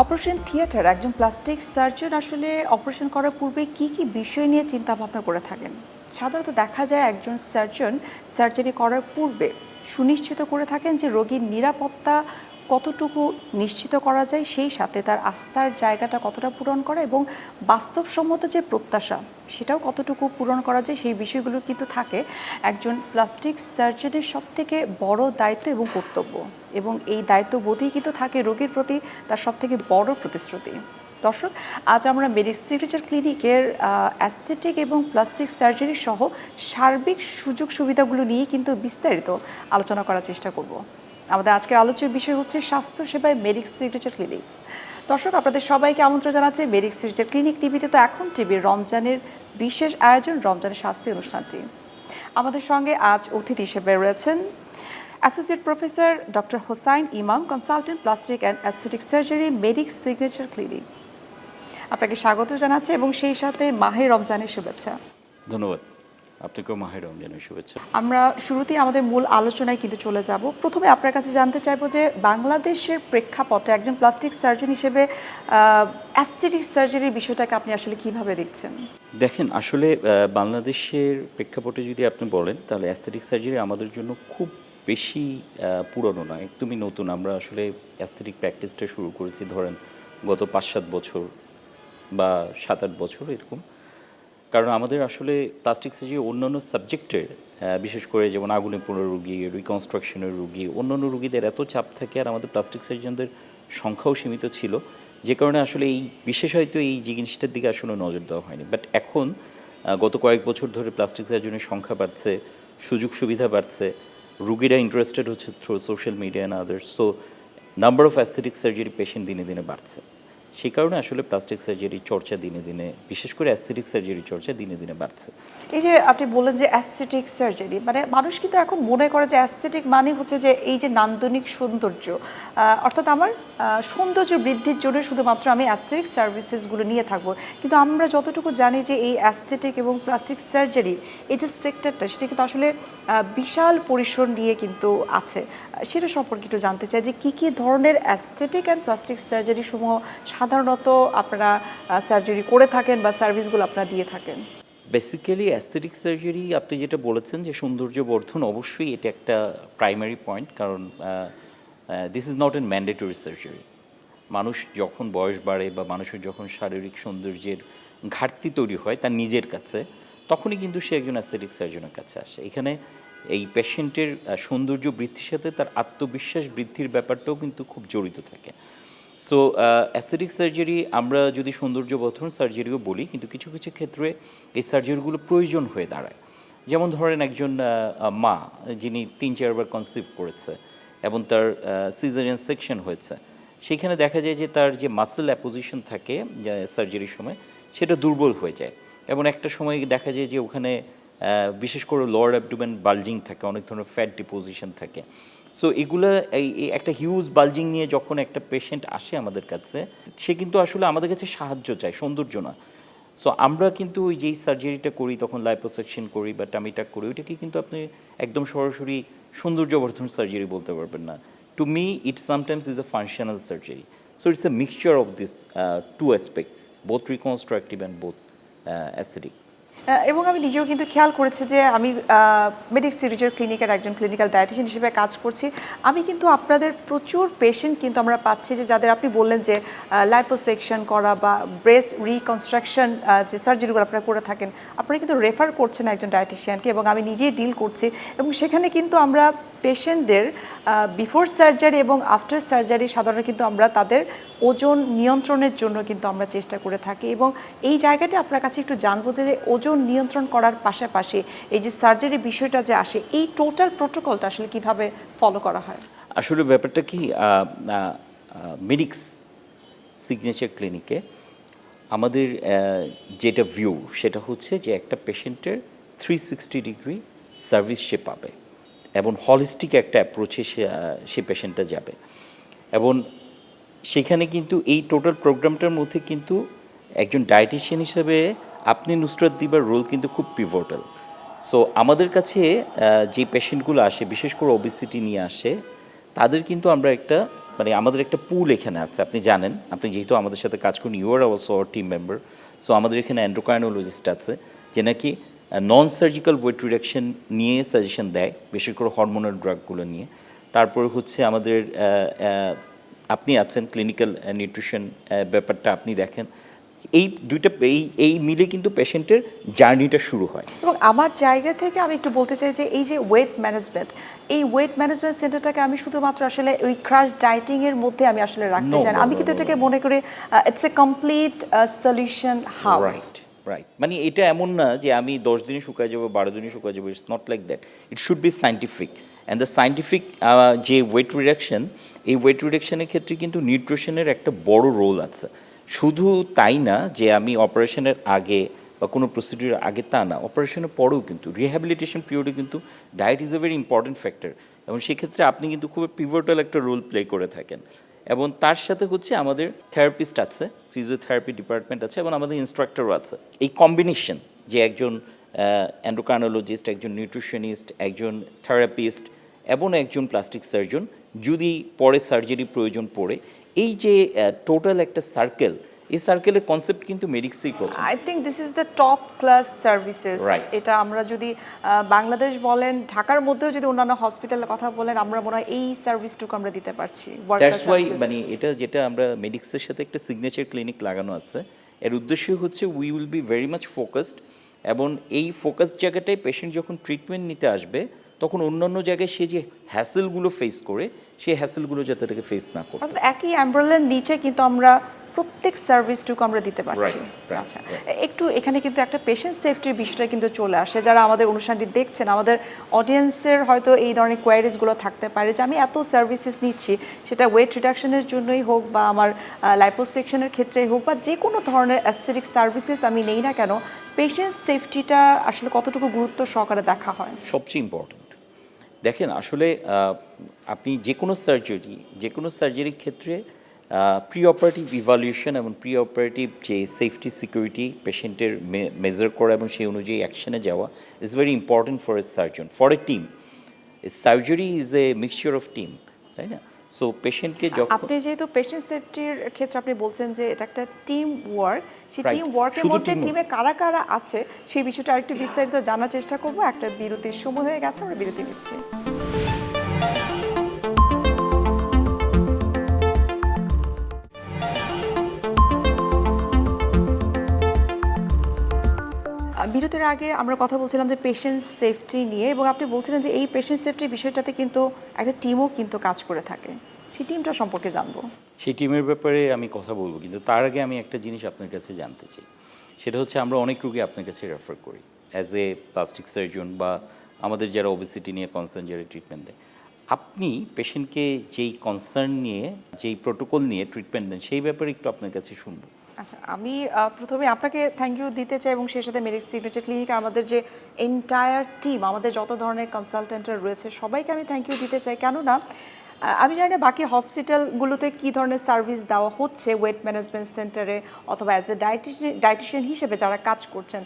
Operation theatre একজন plastic surgeon আসলে operation করার পূর্বে কি কি বিষয় নিয়ে চিন্তা ভাবনা করে থাকেন? সাধারণত দেখা যায় একজন সার্জন সার্জারি করার পূর্বে সুনিশ্চিত করে থাকেন যে রোগীর নিরাপত্তা কতটুকু নিশ্চিত করা যায়, সেই সাথে তার আস্থার জায়গাটা কতটা পূরণ করা এবং বাস্তবসম্মত যে প্রত্যাশা সেটাও কতটুকু পূরণ করা যায়, সেই বিষয়গুলো কিন্তু থাকে একজন প্লাস্টিক সার্জনের সবথেকে বড় দায়িত্ব এবং কর্তব্য। এবং এই দায়িত্ববোধই কিন্তু থাকে রোগীর প্রতি তার সবথেকে বড় প্রতিশ্রুতি। দর্শক, আজ আমরা মেডিক্স সিগনেচার ক্লিনিকের অ্যাস্থেটিক এবং প্লাস্টিক সার্জারি সহ সার্বিক সুযোগ সুবিধাগুলো নিয়ে কিন্তু বিস্তারিত আলোচনা করার চেষ্টা করব। আমাদের আজকের আলোচ্য বিষয় হচ্ছে স্বাস্থ্যসেবায় মেডিক্স সিগনেচার ক্লিনিক। দর্শক, আপনাদের সবাইকে আমন্ত্রণ জানাচ্ছি মেডিক্স সিগনেচার ক্লিনিক টিভিতে। তো এখন টিভির রমজানের বিশেষ আয়োজন রমজানের স্বাস্থ্য অনুষ্ঠানটি। আমাদের সঙ্গে আজ অতিথি হিসেবে রয়েছেন অ্যাসোসিয়েট প্রফেসর ডক্টর হোসাইন ইমাম, consultant plastic and aesthetic surgery, medics signature clinic. আপনাকে স্বাগত জানাচ্ছি এবং সেই সাথে মাহে রমজানের শুভেচ্ছা। ধন্যবাদ, আপনাকেও মাহে রমজানের শুভেচ্ছা। আমরা শুরুতেই আমাদের মূল আলোচনায় কিন্তু চলে যাব। প্রথমে আপনার কাছে জানতে চাইবো যে বাংলাদেশের প্রেক্ষাপটে একজন প্লাস্টিক সার্জন হিসেবে অ্যাস্থেটিক সার্জারির বিষয়টাকে আপনি আসলে কিভাবে দেখছেন? দেখেন, আসলে বাংলাদেশের প্রেক্ষাপটে যদি আপনি বলেন তাহলে অ্যাস্থেটিক সার্জারি আমাদের জন্য খুব বেশি পুরনো নয়, একদমই নতুন। আমরা আসলে অ্যাস্থেটিক প্র্যাকটিসটা শুরু করেছি ধরেন গত 5-7 বছর বা 7-8 বছর এরকম। কারণ আমাদের আসলে প্লাস্টিক সার্জারি অন্যান্য সাবজেক্টের, বিশেষ করে যেমন আগুনে পোড়া রুগী, রিকনস্ট্রাকশনের রুগী, অন্যান্য রুগীদের এত চাপ থাকে, আর আমাদের প্লাস্টিক সার্জনদের সংখ্যাও সীমিত ছিল, যে কারণে আসলে এই বিশেষত এই জিনিসটার দিকে আসলে নজর দেওয়া হয়নি। বাট এখন গত কয়েক বছর ধরে প্লাস্টিক সার্জনের সংখ্যা বাড়ছে, সুযোগ সুবিধা বাড়ছে, রুগীরা ইন্টারেস্টেড হচ্ছে through social media and others. So number of aesthetic surgery patient দিনে দিনে বাড়ছে। সেই কারণে আসলে প্লাস্টিক সার্জারির চর্চা দিনে দিনে, বিশেষ করে অ্যাস্থেটিক সার্জারির চর্চা দিনে দিনে বাড়ছে। এই যে আপনি বললেন যে অ্যাস্থেটিক সার্জারি, মানে মানুষ কিন্তু এখন মনে করে যে অ্যাস্থেটিক মানে হচ্ছে যে এই যে নান্দনিক সৌন্দর্য, অর্থাৎ আমার সৌন্দর্য বৃদ্ধির জন্য শুধুমাত্র আমি অ্যাস্থেটিক সার্ভিসেসগুলো নিয়ে থাকবো। কিন্তু আমরা যতটুকু জানি যে এই অ্যাস্থেটিক এবং প্লাস্টিক সার্জারি এই যে সেক্টরটা, সেটা কিন্তু আসলে বিশাল পরিসর নিয়ে কিন্তু আছে। সেটা সম্পর্কে একটু জানতে চাই যে কী কী ধরনের অ্যাস্থেটিক অ্যান্ড প্লাস্টিক সার্জারি সমূহ সাধারণত আপনারা সার্জারি করে থাকেন বা সার্ভিসগুলো আপনারা দিয়ে থাকেন। বেসিক্যালি অ্যাস্থেটিক সার্জারি আপনি যেটা বলেছেন যে সৌন্দর্য বর্ধন, অবশ্যই এটা একটা প্রাইমারি পয়েন্ট। কারণ this is not an mandatory surgery. মানুষ যখন বয়স বাড়ে বা মানুষের যখন শারীরিক সৌন্দর্যের ঘাটতি তৈরি হয় তার নিজের কাছে, তখনই কিন্তু সে একজন অ্যাস্থেটিক সার্জনের কাছে আসে। এখানে এই পেশেন্টের সৌন্দর্য বৃদ্ধির সাথে তার আত্মবিশ্বাস বৃদ্ধির ব্যাপারটাও কিন্তু খুব জড়িত থাকে। সো অ্যাস্থেটিক সার্জারি আমরা যদি সৌন্দর্য বর্ধন সার্জারিও বলি, কিন্তু কিছু কিছু ক্ষেত্রে এই সার্জারিগুলো প্রয়োজন হয়ে দাঁড়ায়। যেমন ধরেন একজন মা যিনি 3-4 বার কনসিভ করেছে এবং তার সিজারিয়ান সেকশন হয়েছে, সেইখানে দেখা যায় যে তার যে মাসেল অ্যাপোজিশন থাকে সার্জারির সময়, সেটা দুর্বল হয়ে যায় এবং একটা সময় দেখা যায় যে ওখানে বিশেষ করে লোয়ার অ্যাবডোমেন বালজিং থাকে, অনেক ধরনের ফ্যাট ডিপোজিশন থাকে। সো এগুলো এই একটা হিউজ বালজিং নিয়ে যখন একটা পেশেন্ট আসে আমাদের কাছে, সে কিন্তু আসলে আমাদের কাছে সাহায্য চায়, সৌন্দর্য না। সো আমরা কিন্তু ওই যেই সার্জারিটা করি তখন লাইপোসেকশন করি বা টামিটাক করি, ওইটাকে কিন্তু আপনি একদম সরাসরি সৌন্দর্যবর্ধন সার্জারি বলতে পারবেন না। To me it sometimes is a functional surgery. So it's a mixture of this two aspect, both reconstructive and both aesthetic. এবং আমি নিজেও কিন্তু খেয়াল করেছি যে আমি মেডিক্স সিগনেচার ক্লিনিকের একজন ক্লিনিক্যাল ডায়েটিশিয়ান হিসেবে কাজ করছি। আমি কিন্তু আপনাদের প্রচুর পেশেন্ট কিন্তু আমরা পাচ্ছি যে যাদের আপনি বললেন যে লাইপোসেকশন করা বা ব্রেস্ট রিকনস্ট্রাকশন যে সার্জারিগুলো আপনারা করে থাকেন, আপনারা কিন্তু রেফার করছেন একজন ডায়েটিশিয়ানকে, এবং আমি নিজেই ডিল করছি। এবং সেখানে কিন্তু আমরা পেশেন্টদের বিফোর সার্জারি এবং আফটার সার্জারি সাধারণত কিন্তু আমরা তাদের ওজন নিয়ন্ত্রণের জন্য কিন্তু আমরা চেষ্টা করে থাকি। এবং এই জায়গাটি আপনার কাছে একটু জানবো যে ওজন নিয়ন্ত্রণ করার পাশাপাশি এই যে সার্জারি বিষয়টা যে আসে, এই টোটাল প্রোটোকলটা আসলে কিভাবে ফলো করা হয়? আসলে ব্যাপারটা কি, মেডিক্স সিগনেচার ক্লিনিকে আমাদের যেটা ভিউ সেটা হচ্ছে যে একটা পেশেন্টের 360 ডিগ্রি সার্ভিস সে পাবে এবং হলিস্টিক একটা অ্যাপ্রোচে সে পেশেন্টটা যাবে। এবং সেখানে কিন্তু এই টোটাল প্রোগ্রামটার মধ্যে কিন্তু একজন ডায়েটিশিয়ান হিসেবে আপনি নুসরাত দিবার রোল কিন্তু খুব পিভটাল। সো আমাদের কাছে যে পেশেন্টগুলো আসে, বিশেষ করে ওবেসিটি নিয়ে আসে, তাদের কিন্তু আমরা একটা মানে আমাদের একটা পুল এখানে আছে, আপনি জানেন, আপনি যেহেতু আমাদের সাথে কাজ করেন, you are also our team member. So আমাদের এখানে অ্যান্ড্রোক্রাইনোলজিস্ট আছে যে নাকি নন সার্জিক্যাল ওয়েট রিডাকশন নিয়ে সাজেশন দেয়, বিশেষ করে হরমোনাল ড্রাগগুলো নিয়ে। তারপরে হচ্ছে আমাদের আপনি আছেন ক্লিনিক্যাল নিউট্রিশন ব্যাপারটা আপনি দেখেন। এই দুইটা এই মিলে কিন্তু পেশেন্টের জার্নিটা শুরু হয়। এবং আমার জায়গা থেকে আমি একটু বলতে চাই যে এই যে ওয়েট ম্যানেজমেন্ট, এই ওয়েট ম্যানেজমেন্ট সেন্টারটাকে আমি শুধুমাত্র আসলে ওই ক্রাশ ডায়েটিং এর মধ্যে আমি আসলে রাখতে চাই না। আমি কিন্তু এটাকে মনে করি it's a complete solution hub. Right, right. মানে এটা এমন না যে আমি 10 দিনে শুকায় যাবো, 12 দিনে শুকায় যাবো, it's not like that. It should be scientific. And the scientific যে ওয়েট রিডাকশন, এই ওয়েট রিডাকশনের ক্ষেত্রে কিন্তু নিউট্রিশনের একটা বড় রোল আছে। শুধু তাই না যে আমি অপারেশনের আগে বা কোনো প্রসিডিউর আগে তা না, অপারেশনের পরেও কিন্তু রিহ্যাবিলিটেশন পিরিয়ডে কিন্তু diet is a very important factor, এবং সেক্ষেত্রে আপনি কিন্তু খুব পিভটাল একটা রোল প্লে করে থাকেন। এবং তার সাথে হচ্ছে আমাদের থেরাপিস্ট আছে, ফিজিওথেরাপি ডিপার্টমেন্ট আছে, এবং আমাদের ইনস্ট্রাক্টরও আছে। এই কম্বিনেশন যে একজন অ্যান্ড্রোক্রাইনোলজিস্ট, একজন নিউট্রিশনিস্ট, একজন থেরাপিস্ট এবং একজন প্লাস্টিক সার্জন যদি পরে সার্জারি প্রয়োজন পড়ে, এই যে টোটাল একটা সার্কেল, এই সার্কেলের কনসেপ্ট কিন্তু মেডিক্সেই প্রথম। I think this is the top class services. Right. এটা আমরা যদি বাংলাদেশ বলেন, ঢাকার মধ্যেও যদি অন্যান্য হসপিটালের কথা বলেন, আমরা মনে হয় এই সার্ভিসটুকু আমরা দিতে পারছি। দ্যাটস ওয়াই মানে এটা যেটা আমরা মেডিক্সের সাথে একটা সিগনেচার ক্লিনিক লাগানো আছে, এর উদ্দেশ্য হচ্ছে we will be very much focused, এবং এই ফোকাস জায়গাটায় পেশেন্ট যখন ট্রিটমেন্ট নিতে আসবে তখন অন্যান্য জায়গায় সে যে হ্যাসেলগুলো ফেস করে, সেই হ্যাসেলগুলো যাতে তাকে ফেস না করতে। অর্থাৎ একই অ্যাম্বুলেন্স নিচে কিন্তু আমরা প্রত্যেক সার্ভিসটুকু আমরা দিতে পারছি। Right, right, আচ্ছা, একটু এখানে কিন্তু একটা পেশেন্ট সেফটির বিষয়টা কিন্তু চলে আসে। যারা আমাদের অনুষ্ঠানটি দেখছেন, আমাদের অডিয়েন্সের হয়তো এই ধরনের কোয়ারিজগুলো থাকতে পারে যে আমি এত সার্ভিসেস নিচ্ছি, সেটা ওয়েট রিডাকশনের জন্যই হোক বা আমার লাইপোসেকশনের ক্ষেত্রেই হোক বা যে কোনো ধরনের অ্যাস্থেটিক সার্ভিসেস আমি নেই না কেন, পেশেন্ট সেফটিটা আসলে কতটুকু গুরুত্ব সহকারে দেখা হয়? সবচেয়ে ইম্পর্ট্যান্ট। দেখেন আসলে আপনি যে কোনো সার্জারির ক্ষেত্রে প্রি অপারেটিভ ইভালুয়েশন এবং প্রি অপারেটিভ যে সেফটি সিকিউরিটি পেশেন্টের মেজার করা এবং সেই অনুযায়ী অ্যাকশনে যাওয়া is very important for a surgeon, for a team. Surgery is a mixture of team, তাই না? সো পেশেন্টকে যখন আপনি যেহেতু পেশেন্ট সেফটির ক্ষেত্রে আপনি বলছেন যে এটা একটা টিম ওয়ার্ক, সেই Right. টিম ওয়ার্কের শুধু মধ্যে teamwork। টিমে কারা কারা আছে সেই বিষয়টা আরেকটু বিস্তারিত জানার চেষ্টা করব। একটা বিরতির সময় হয়ে গেছে, আমরা বিরতি নিচ্ছি। বিরতির আগে আমরা কথা বলছিলাম যে পেশেন্ট সেফটি নিয়ে, এবং আপনি বলছিলেন যে এই পেশেন্ট সেফটির বিষয়টাতে কিন্তু একটা টিমও কিন্তু কাজ করে থাকে। সেই টিমটা সম্পর্কে জানবো। সেই টিমের ব্যাপারে আমি কথা বলবো, কিন্তু তার আগে আমি একটা জিনিস আপনার কাছে জানতে চাই। সেটা হচ্ছে আমরা অনেক রোগী আপনার কাছে রেফার করি অ্যাজ এ প্লাস্টিক সার্জন বা আমাদের যারা ওবেসিটি নিয়ে কনসার্ন, যারা ট্রিটমেন্ট দেয়। আপনি পেশেন্টকে যেই কনসার্ন নিয়ে, যেই প্রোটোকল নিয়ে ট্রিটমেন্ট দেন, সেই ব্যাপারে একটু আপনার কাছে শুনবো। আচ্ছা, আমি প্রথমে আপনাকে থ্যাংক ইউ দিতে চাই, এবং সেই সাথে মেডিক্স সিগনেচার ক্লিনিক আমাদের যে এন্টায়ার টিম, আমাদের যত ধরনের কনসালটেন্টরা রয়েছে সবাইকে আমি থ্যাংক ইউ দিতে চাই। কেননা আমি জানি না বাকি হসপিটালগুলোতে কী ধরনের সার্ভিস দেওয়া হচ্ছে ওয়েট ম্যানেজমেন্ট সেন্টারে অথবা অ্যাজ এ ডায়েটিশিয়ান হিসেবে যারা কাজ করছেন।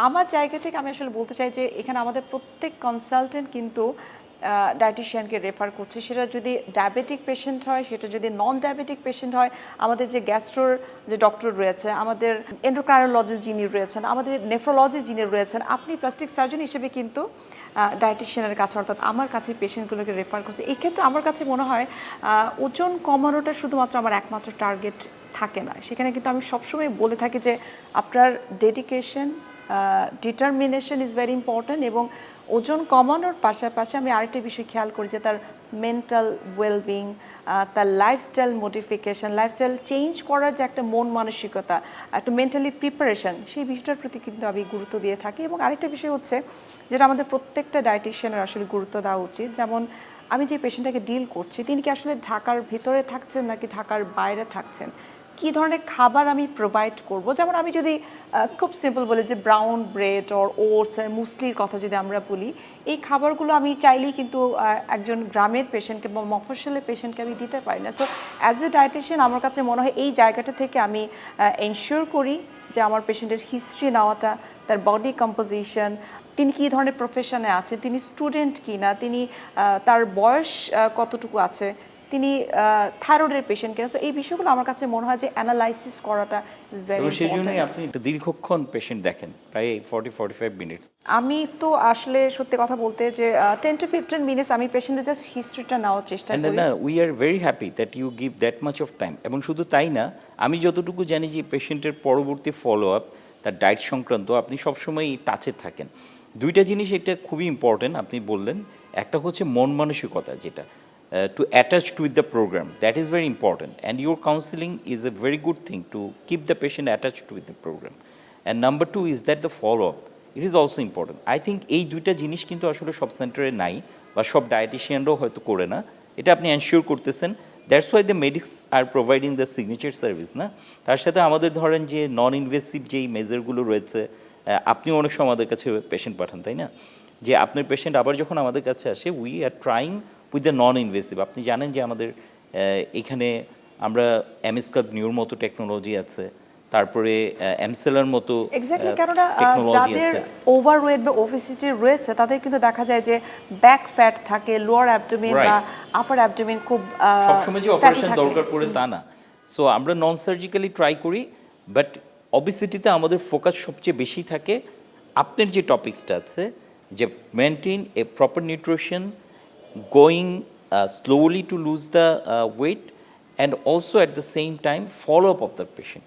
আমার জায়গা থেকে আমি আসলে বলতে চাই যে এখানে আমাদের প্রত্যেক কনসালটেন্ট কিন্তু ডায়েটিশিয়ানকে রেফার করছে। সেটা যদি ডায়াবেটিক পেশেন্ট হয়, সেটা যদি নন ডায়াবেটিক পেশেন্ট হয়, আমাদের যে গ্যাস্ট্রোর যে ডক্টর রয়েছে, আমাদের এন্ডোক্রাইনোলজিস্ট যিনি রয়েছেন, আমাদের নেফ্রোলজিস্ট যিনি রয়েছেন, আপনি প্লাস্টিক সার্জন হিসেবে কিন্তু ডায়েটিশিয়ানের কাছে অর্থাৎ আমার কাছে পেশেন্টগুলোকে রেফার করছে। এই ক্ষেত্রে আমার কাছে মনে হয় ওজন কমানোটা শুধুমাত্র আমার একমাত্র টার্গেট থাকে না। সেখানে কিন্তু আমি সবসময় বলে থাকি যে আপনার dedication, determination is very important, এবং ওজন কমানোর পাশাপাশি আমি আরেকটা বিষয় খেয়াল করি যে তার মেন্টাল ওয়েলবিং, তার লাইফস্টাইল মডিফিকেশন, লাইফস্টাইল চেঞ্জ করার যে একটা মন মানসিকতা, একটা মেন্টালি প্রিপারেশন, সেই বিষয়টার প্রতি কিন্তু আমি গুরুত্ব দিয়ে থাকি। এবং আরেকটা বিষয় হচ্ছে যেটা আমাদের প্রত্যেকটা ডায়েটিশিয়ানের আসলে গুরুত্ব দেওয়া উচিত, যেমন আমি যে পেশেন্টটাকে ডিল করছি তিনি কি আসলে ঢাকার ভিতরে থাকছেন নাকি ঢাকার বাইরে থাকছেন, কী ধরনের খাবার আমি প্রোভাইড করব। যেমন আমি যদি খুব সিম্পল বলি যে ব্রাউন ব্রেড অর ওটস, মুসলির কথা যদি আমরা বলি, এই খাবারগুলো আমি চাইলেই কিন্তু একজন গ্রামের পেশেন্টকে বা মফস্বলের পেশেন্টকে আমি দিতে পারি না। সো অ্যাজ এ ডায়েটিশিয়ান আমার কাছে মনে হয় এই জায়গাটা থেকে আমি এনশিওর করি যে আমার পেশেন্টের হিস্ট্রি নেওয়াটা, তার বডি কম্পোজিশন, তিনি কী ধরনের প্রফেশনে আছে, তিনি স্টুডেন্ট কি না, তিনি তার বয়স কতটুকু আছে, তিনি থাইরয়েডের পেশেন্ট কিনা। সো এই বিষয়গুলো আমার কাছে মনে হয় যে অ্যানালাইসিস করাটা ইজ ভেরি এবং সেই জন্যই ইম্পর্টেন্ট। আপনি একটা দীর্ঘক্ষণ পেশেন্ট দেখেন, প্রায় 40-45 মিনিটস। আমি তো আসলে সত্যি কথা বলতে যে 10 to 15 মিনিটস আমি পেশেন্টের জাস্ট হিস্ট্রিটা নেওয়ার চেষ্টা অ্যান্ড করি। না, we are very happy that you give that much of time. এবং শুধু তাই না, আমি যতটুকু জানি যে পেশেন্টের পরবর্তী ফলো আপ, তার ডায়েট সংক্রান্ত আপনি সবসময় টাচে থাকেন। দুইটা জিনিস এটা খুবই ইম্পর্টেন্ট আপনি বললেন। একটা হচ্ছে মন মানসিকতা, যেটা to attached with the programme, that is very important, and your counselling is a very good thing to keep the patient attached with the programme. And number two is that the follow up, it is also important. I think এই দুইটা জিনিস কিন্তু আসলে সব সেন্টারে নাই, বা সব ডায়েটিশিয়ানরাও হয়তো করে না। এটা আপনি এনশিওর করতেছেন, that's why the medics are providing the signature service না। তার সাথে আমাদের ধরেন যে নন ইনভেসিভ যেই মেজারগুলো রয়েছে, আপনিও অনেক সময় আমাদের কাছে পেশেন্ট পাঠান, তাই না? যে আপনার পেশেন্ট আবার যখন আমাদের কাছে আসে, we are trying with the non invasive. আপনি জানেন যে আমাদের এখানে আমরা এমএসকাপ নিউর মতো টেকনোলজি আছে, তারপরে এমসেলার মতো এক্স্যাক্টলি, কেননা টেকনোলজি যাদের আছে। ওভারওয়েট বা ওবেসিটি রয়েছে তাদের কিন্তু দেখা যায় যে ব্যাক ফ্যাট থাকে, লোয়ার অ্যাবডোমেন Right. বা আপার অ্যাবডোমেন খুব সবসময় যে fatty অপারেশন থাকে। দরকার পড়ে তা না। সো আমরা নন সার্জিক্যালি ট্রাই করি, বাট অবিসিটিতে আমাদের ফোকাস সবচেয়ে বেশি থাকে। আপনার যে টপিকসটা আছে, যে maintain a proper nutrition, going slowly to lose the weight, and also at the same time follow up of the patient.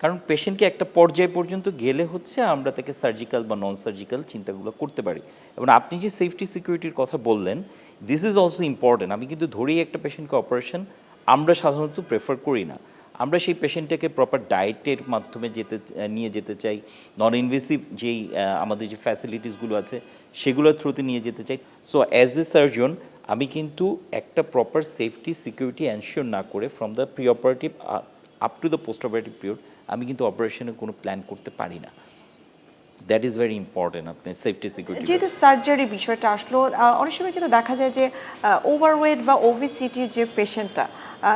কারণ পেশেন্টকে একটা পর্যায় পর্যন্ত গেলে হচ্ছে আমরা তাকে সার্জিক্যাল বা নন সার্জিক্যাল চিন্তাগুলো করতে পারি। এবং আপনি যে সেফটি সিকিউরিটির কথা বললেন, দিস ইজ অলসো ইম্পর্টেন্ট। আমি কিন্তু ধরেই একটা পেশেন্টকে অপারেশন আমরা সাধারণত প্রেফার করি না। আমরা সেই পেশেন্টটাকে প্রপার ডায়েটের মাধ্যমে নিয়ে যেতে চাই, নন ইনভেসিভ যেই আমাদের যে ফ্যাসিলিটিসগুলো আছে সেগুলোর থ্রুতে নিয়ে যেতে চাই। সো অ্যাজ এ সার্জন আমি কিন্তু একটা প্রপার সেফটি সিকিউরিটি এনশিওর না করে from the pre operative up to the post operative period আমি কিন্তু অপারেশনের কোনো প্ল্যান করতে পারি না। দ্যাট ইজ ভেরি ইম্পর্টেন্ট, আপনার সেফটি সিকিউরিটি। যেহেতু সার্জারি বিষয়টা আসলো, অনেক সময় কিন্তু দেখা যায় যে ওভারওয়েট বা ওবেসিটির যে পেশেন্টটা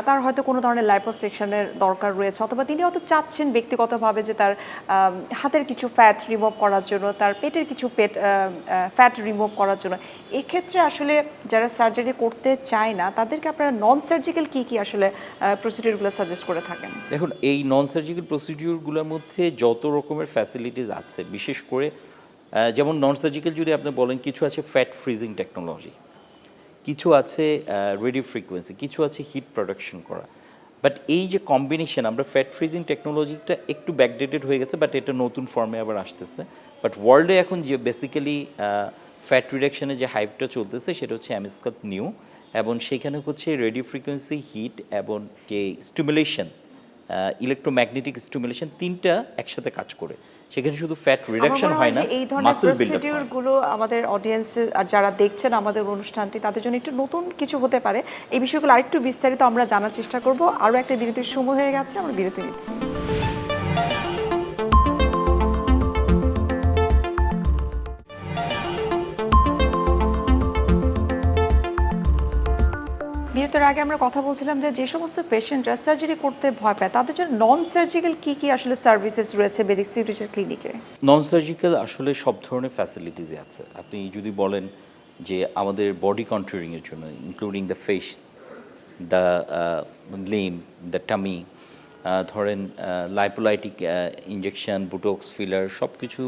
তার হয়তো কোনো ধরনের লাইপোসেকশনের দরকার রয়েছে, অথবা তিনি হয়তো চাচ্ছেন ব্যক্তিগতভাবে যে তার হাতের কিছু ফ্যাট রিমুভ করার জন্য, তার পেটের কিছু ফ্যাট রিমুভ করার জন্য। এক্ষেত্রে আসলে যারা সার্জারি করতে চায় না তাদেরকে আপনারা নন সার্জিক্যাল কী কী আসলে প্রসিডিউরগুলো সাজেস্ট করে থাকেন? দেখুন, এই নন সার্জিক্যাল প্রসিডিউরগুলোর মধ্যে যত রকমের ফ্যাসিলিটিস আছে, বিশেষ করে যেমন নন সার্জিক্যাল যদি আপনি বলেন, কিছু আছে ফ্যাট ফ্রিজিং টেকনোলজি, কিছু আছে রেডিও ফ্রিকোয়েন্সি, কিছু আছে হিট প্রোডাকশন করা। বাট এই যে কম্বিনেশন, আমরা ফ্যাট ফ্রিজিং টেকনোলজিটা একটু ব্যাকডেটেড হয়ে গেছে, বাট এটা নতুন ফর্মে আবার আসতেছে। বাট ওয়ার্ল্ডে এখন যে বেসিক্যালি ফ্যাট রিডাকশনে যে হাইপটা চলতেছে সেটা হচ্ছে এমএসকাপ নিউ, এবং সেখানে হচ্ছে রেডিও ফ্রিকোয়েন্সি, হিট এবং যে স্টিমুলেশন, ইলেকট্রোম্যাগনেটিক স্টিমুলেশন, তিনটা একসাথে কাজ করে। সেখানে শুধু ফ্যাট রিডাকশন হয় না, এই ধরনের মাসল বিল্ড আপ হয়। প্রসিডিউরগুলো আমাদের অডিয়েন্সে আর যারা দেখছেন আমাদের অনুষ্ঠানটি তাদের জন্য একটু নতুন কিছু হতে পারে। এই বিষয়গুলো আরেকটু বিস্তারিত আমরা জানার চেষ্টা করব। আরও একটা বিরতির সময় হয়ে গেছে, আমরা বিরতি নিচ্ছি। বিরতির আগে আমরা কথা বলছিলাম যে সমস্ত পেশেন্টরা সার্জারি করতে ভয় পায় তাদের জন্য নন সার্জিক্যাল কি কি আসলে সার্ভিসেস রয়েছে মেডিক্স সিগনেচার ক্লিনিকে? নন সার্জিক্যাল আসলে সব ধরনের ফ্যাসিলিটিসই আছে। আপনি যদি বলেন যে আমাদের বডি কন্ট্রোলিংয়ের জন্য, including the face, the limb, the tummy, ধরেন লাইপোলাইটিক ইঞ্জেকশন, বুটোক্স, ফিলার, সব কিছু,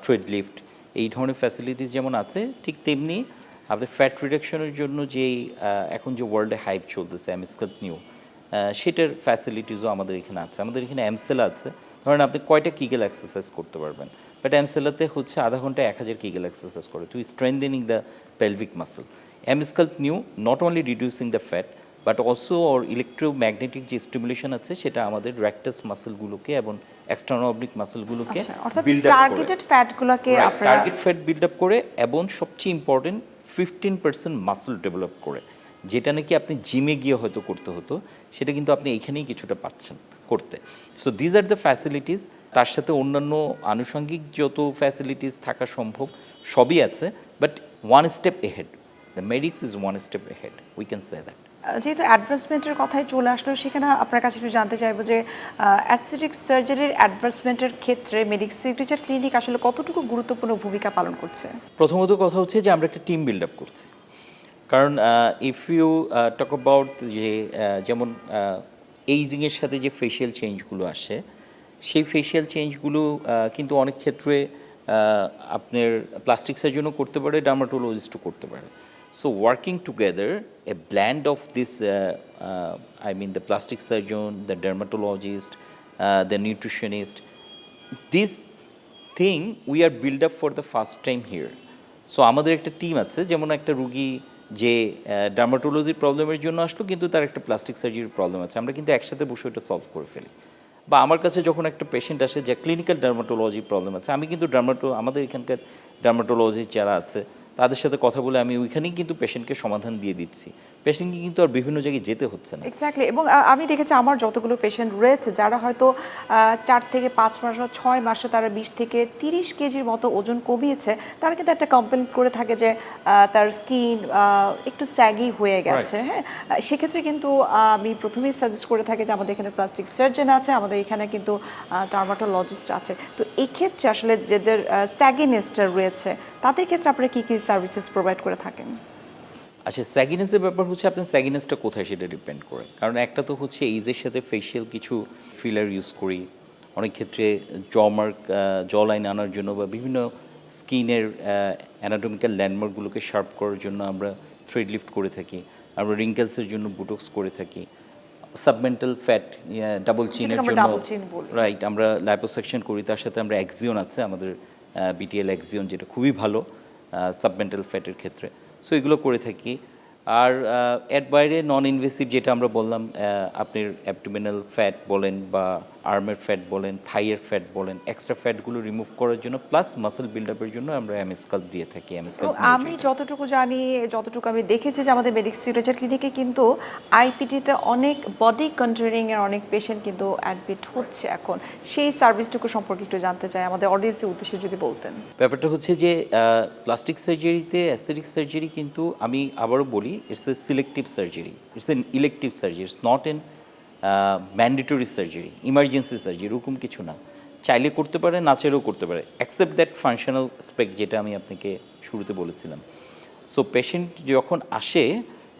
থ্রেড লিফট, এই ধরনের ফ্যাসিলিটিস যেমন আছে, ঠিক তেমনি আমাদের ফ্যাট রিডাকশনের জন্য যেই এখন যে ওয়ার্ল্ডে হাইপ চলতেছে এমএসকাপ নিউ, সেটার ফ্যাসিলিটিসও আমাদের এখানে আছে। আমাদের এখানে এমসেলা আছে। ধরেন আপনি কয়টা কিগেল এক্সারসাইজ করতে পারবেন, বাট এমসেলাতে হচ্ছে আধা ঘন্টায় 1000 কিগেল এক্সারসাইজ করে, to strengthening the pelvic muscle. Emsculpt Neo not only reducing the fat, but also or electromagnetic যে স্টিমুলেশন আছে সেটা আমাদের র্যাকটাস মাসলগুলোকে এবং এক্সটার্নাল অবলিক মাসলগুলোকে অর্থাৎ বিল্ড আপ করে, টার্গেটেড ফ্যাটগুলোকে আপনারা টার্গেট ফ্যাট বিল্ড আপ করে, এবং সবচেয়ে ইম্পর্টেন্ট 15% মাসল ডেভেলপ করে, যেটা নাকি আপনি জিমে গিয়ে হয়তো করতে হতো, সেটা কিন্তু আপনি এখানেই কিছুটা পাচ্ছেন করতে। So these are the facilities. তার সাথে অন্যান্য আনুষঙ্গিক যত ফ্যাসিলিটিস থাকা সম্ভব সবই আছে, but one step ahead, the medics is one step ahead, we can say that. যেহেতু অ্যাডভান্সমেন্টের কথাই চলে আসলো, সেখানে আপনার কাছে একটু জানতে চাইবো যে অ্যাস্থেটিক সার্জারির অ্যাডভান্সমেন্টের ক্ষেত্রে মেডিক্স সিগনেচার ক্লিনিক আসলে কতটুকু গুরুত্বপূর্ণ ভূমিকা পালন করছে? প্রথমত কথা হচ্ছে যে আমরা একটা টিম বিল্ড আপ করছি, কারণ ইফ ইউ টক অ্যাবাউট যে যেমন এইজিংয়ের সাথে যে ফেশিয়াল চেঞ্জগুলো আসে, সেই ফেশিয়াল চেঞ্জগুলো কিন্তু অনেক ক্ষেত্রে আপনার প্লাস্টিক সার্জনও করতে পারে, ডার্মাটোলজিস্টও করতে পারে। So working together a blend of this I mean the plastic surgeon, the dermatologist, the nutritionist, this thing we are build up for the first time here. So আমাদের একটা টিম আছে, যেমন একটা রুগী যে ডার্মাটোলজির প্রবলেমের জন্য আসলো, কিন্তু তার একটা প্লাস্টিক সার্জারির প্রবলেম আছে, আমরা কিন্তু একসাথে বসে ওটা সলভ করে ফেলি। বা আমার কাছে যখন একটা পেশেন্ট আসে যে ক্লিনিক্যাল ডার্মাটোলজি প্রবলেম আছে, আমি কিন্তু আমাদের এখানকার ডার্মাটোলজিস্ট যারা আছে তাদের সাথে কথা বলে আমি ওইখানেই কিন্তু পেশেন্টকে সমাধান দিয়ে দিচ্ছি। পেশেন্টকে কিন্তু আর বিভিন্ন জায়গায় যেতে হচ্ছে না। এক্স্যাক্টলি। এবং আমি দেখেছি আমার যতগুলো পেশেন্ট রয়েছে যারা হয়তো 4 থেকে 5 মাস বা 6 মাসে তারা 20 থেকে 30 কেজির মতো ওজন কমিয়েছে, তারা কিন্তু একটা কমপ্লেন করে থাকে যে তার স্কিন একটু স্যাগি হয়ে গেছে। হ্যাঁ, সেক্ষেত্রে কিন্তু আমি প্রথমেই সাজেস্ট করে থাকি যে আমাদের এখানে প্লাস্টিক সার্জন আছে, আমাদের এখানে কিন্তু ডার্মাটোলজিস্ট আছে। তো এই ক্ষেত্রে আসলে যাদের স্যাগিনেসটা রয়েছে তাদের ক্ষেত্রে আপনারা কী কী সার্ভিসেস প্রোভাইড করে থাকেন? আচ্ছা, স্যাগিনেসের ব্যাপার হচ্ছে আপনার স্যাগিনেসটা কোথায় সেটা ডিপেন্ড করে। কারণ একটা তো হচ্ছে এইজের সাথে ফেশিয়াল কিছু ফিলার ইউজ করি, অনেক ক্ষেত্রে জমার্ক জ লাইন আনার জন্য বা বিভিন্ন স্কিনের অ্যানাটমিক্যাল ল্যান্ডমার্কগুলোকে শার্প করার জন্য আমরা থ্রেড লিফট করে থাকি, আমরা রিঙ্কেলসের জন্য বুটক্স করে থাকি, সাবমেন্টাল ফ্যাট ডাবল চিনের জন্য রাইট আমরা লাইপোসাকশন করি, তার সাথে আমরা এক্সিয়ন আছে আমাদের বিটিএল এক্সিয়ন, যেটা খুবই ভালো সাবমেন্টাল ফ্যাটের ক্ষেত্রে। সো এগুলো করে থাকি। আর এর বাইরে নন ইনভেসিভ যেটা আমরা বললাম, আপনার অ্যাবডোমিনাল ফ্যাট বলেন বা আর্মের ফ্যাট বলেন, থাইয়ের ফ্যাট বলেন, এক্সট্রা ফ্যাটগুলো রিমুভ করার জন্য প্লাস মাসল বিল্ড আপের জন্য আমরা এমএসকাল্প দিয়ে থাকি। আমি যতটুকু জানি, যতটুকু আমি দেখেছি যে আমাদের মেডিক্স সিগনেচার ক্লিনিকে কিন্তু আইপিটিতে অনেক বডি কন্ট্রোলিং এর অনেক পেশেন্ট কিন্তু অ্যাডমিট হচ্ছে এখন। সেই সার্ভিসটুকু সম্পর্কে একটু জানতে চাই, আমাদের অডিয়েন্সের উদ্দেশ্যে যদি বলতেন। ব্যাপারটা হচ্ছে যে প্লাস্টিক সার্জারিতে অ্যাস্থেটিক সার্জারি কিন্তু আমি আবারও বলি, it's a selective surgery, it's an elective surgery, it's not an mandatory surgery, emergency surgery, এরকম কিছু না। চাইলে করতে পারে, না চাইলেও করতে পারে, অ্যাকসেপ্ট দ্যাট ফাংশনাল স্পেক্ট যেটা আমি আপনাকে শুরুতে বলেছিলাম। সো পেশেন্ট যখন আসে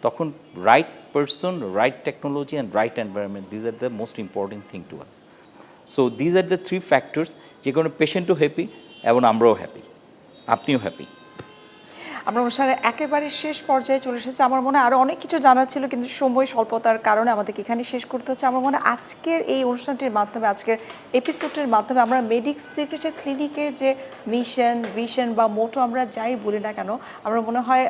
তখন right person, right technology and right environment, these are the most important thing to us. So these are the three factors, যে কোনো পেশেন্টও হ্যাপি এবং আমরাও হ্যাপি, আপনিও হ্যাপি। আমরা অনুষ্ঠানের একেবারে শেষ পর্যায়ে চলে এসেছি। আমার মনে হয় আরও অনেক কিছু জানার ছিল, কিন্তু সময় স্বল্পতার কারণে আমাদেরকে এখানে শেষ করতে হচ্ছে। আমার মনে হয় আজকের এই অনুষ্ঠানটির মাধ্যমে, আজকের এপিসোডটির মাধ্যমে আমরা মেডিক্স সিগনেচার ক্লিনিকের যে মিশন, ভিশন বা মোটো আমরা যাই বলি না কেন, আমরা মনে হয়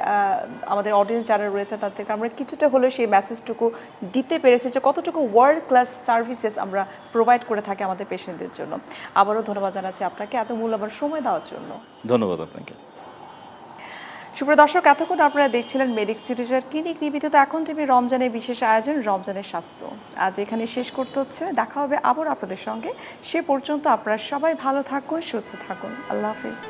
আমাদের অডিয়েন্স যারা রয়েছে তাদেরকে আমরা কিছুটা হলেও সেই মেসেজটুকু দিতে পেরেছি যে কতটুকু ওয়ার্ল্ড ক্লাস সার্ভিসেস আমরা প্রোভাইড করে থাকি আমাদের পেশেন্টদের জন্য। আবারও ধন্যবাদ জানাচ্ছি আপনাকে এত মূল্যবান সময় দেওয়ার জন্য। ধন্যবাদ আপনাকে। সুপ্রিয় দর্শক, এতক্ষণ আপনারা দেখছিলেন মেডিক্স সিগনেচার ক্লিনিক নিবেদিত এখন টিভি রমজানের বিশেষ আয়োজন রমজানের স্বাস্থ্য। আজ এখানে শেষ করতে হচ্ছে, দেখা হবে আবার আপনাদের সঙ্গে। সে পর্যন্ত আপনারা সবাই ভালো থাকুন, সুস্থ থাকুন। আল্লাহ হাফিজ।